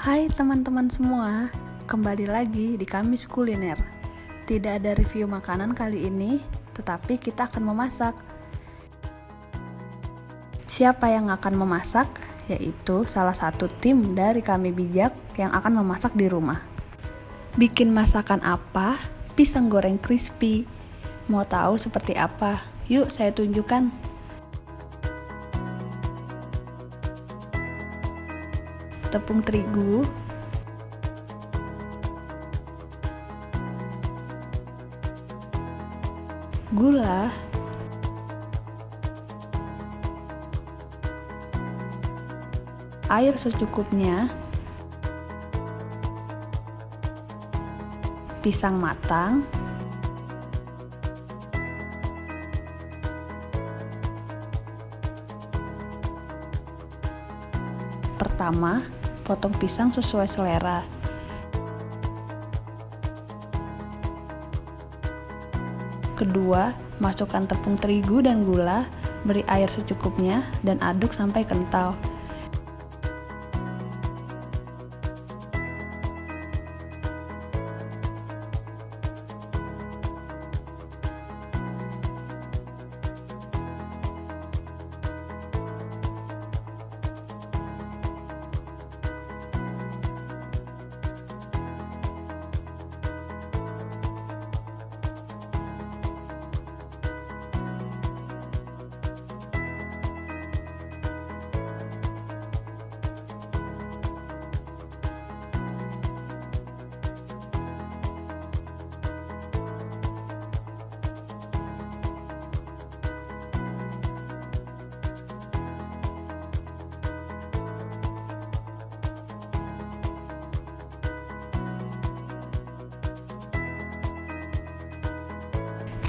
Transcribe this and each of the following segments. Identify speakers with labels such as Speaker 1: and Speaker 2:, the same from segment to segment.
Speaker 1: Hai teman-teman semua, kembali lagi di Kamis Kuliner. Tidak ada review makanan kali ini, tetapi kita akan memasak. Siapa yang akan memasak? Yaitu salah satu tim dari Kami Bijak yang akan memasak di rumah. Bikin masakan apa? Pisang goreng crispy. Mau tahu seperti apa? Yuk saya tunjukkan. Tepung terigu, gula, air secukupnya, pisang matang, pertama, potong pisang sesuai selera. Kedua, masukkan tepung terigu dan gula, beri air secukupnya, dan aduk sampai kental.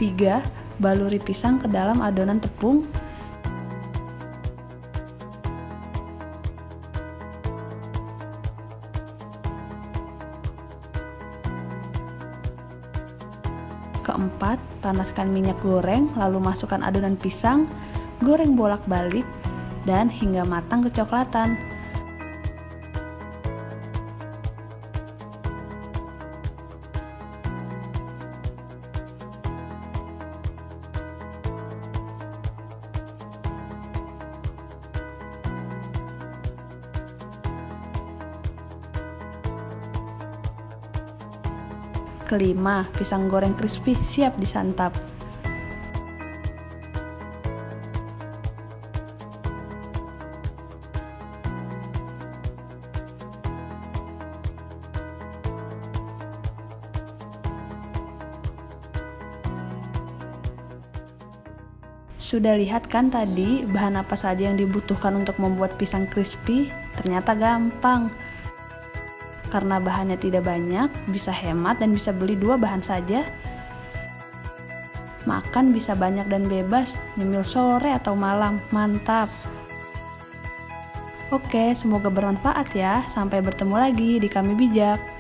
Speaker 1: Tiga, baluri pisang ke dalam adonan tepung. Keempat, panaskan minyak goreng, lalu masukkan adonan pisang, goreng bolak-balik, dan hingga matang kecoklatan. Kelima, pisang goreng crispy siap disantap. Sudah lihat kan tadi bahan apa saja yang dibutuhkan untuk membuat pisang crispy? Ternyata gampang. Karena bahannya tidak banyak, bisa hemat dan bisa beli 2 bahan saja. Makan bisa banyak dan bebas, nyemil sore atau malam, mantap. Oke, semoga bermanfaat ya. Sampai bertemu lagi di Kami Bijak.